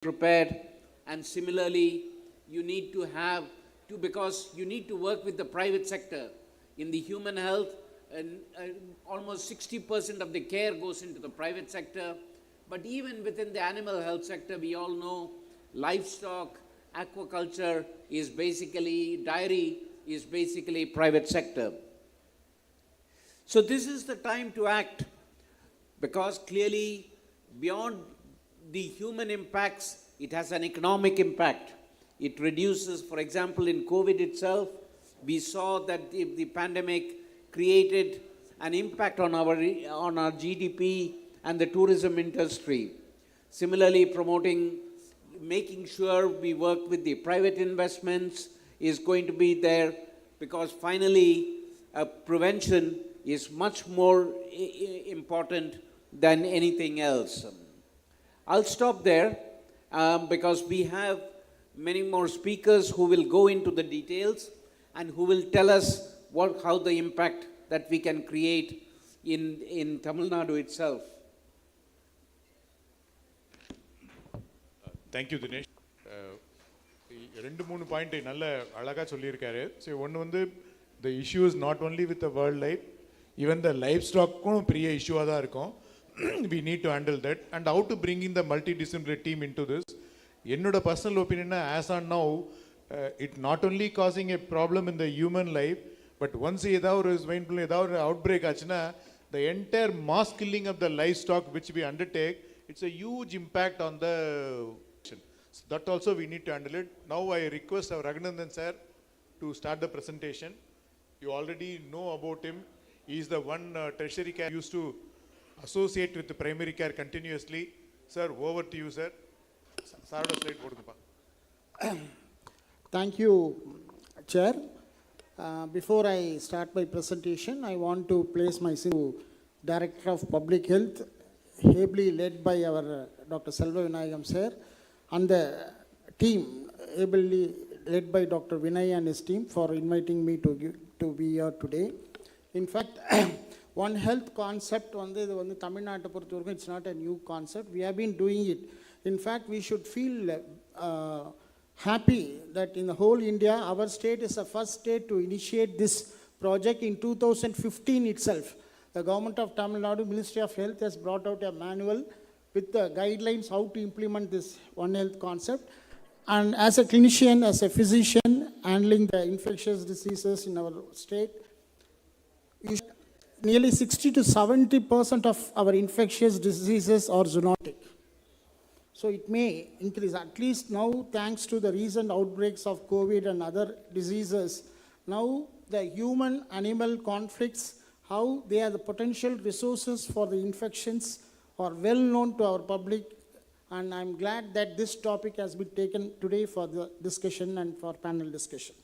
prepared, and similarly you need to have to, because you need to work with the private sector in the human health, and almost 60% of the care goes into the private sector. But even within the animal health sector, we all know livestock, aquaculture is basically, dairy is basically private sector. So this is the time to act, because clearly beyond the human impacts, it has an economic impact. It reduces, for example, in COVID itself, we saw that the pandemic created an impact on our GDP and the tourism industry. Similarly, promoting, making sure we work with the private investments is going to be there, because finally, prevention is much more important than anything else. I'll stop there because we have many more speakers who will go into the details and who will tell us how the impact that we can create in Tamil Nadu itself. Thank you, Dinesh. ரெண்டு மூணு point நல்ல அழகாக சொல்லியிருக்காரு. So ஒன்று வந்து the issue is not only with the world life, even the livestock-க்கும் பெரிய இஷ்யூவாக தான் இருக்கும். We need to handle that, and how to bring in the multidisciplinary team into this. என்னோட personal opinion, as on now, it not only causing a problem in the human life, but once ஏதாவது ஒரு swine flu ஏதாவது ஒரு outbreak ஆச்சுன்னா, the entire mass killing of the livestock which we undertake, it's a huge impact on the. So that also we need to handle it. Now I request our Raghunandan sir to start the presentation. You already know about him. He is the one tertiary care used to associate with the primary care continuously. Sir, over to you, sir. Sarada slide podunga. Thank you, Chair. Before I start my presentation, I want to place myself to Director of Public Health, ably led by our Dr. Selva Vinayagam sir, and the team ably led by Dr. Vinay and his team for inviting me to be here today. In fact, One Health concept வந்து Tamil Nadu பொறுத்த வரைக்கும், it's not a new concept. We have been doing it. In fact, we should feel happy that in the whole India, our state is the first state to initiate this project in 2015 itself. The government of Tamil Nadu, Ministry of Health, has brought out a manual with the guidelines how to implement this One Health concept. And as a clinician, as a physician handling the infectious diseases in our state, nearly 60 to 70% of our infectious diseases are zoonotic. So it may increase, at least now, thanks to the recent outbreaks of COVID and other diseases. Now the human-animal conflicts, how they are the potential resources for the infections, are well known to our public, and I'm glad that this topic has been taken today for the discussion and for panel discussion.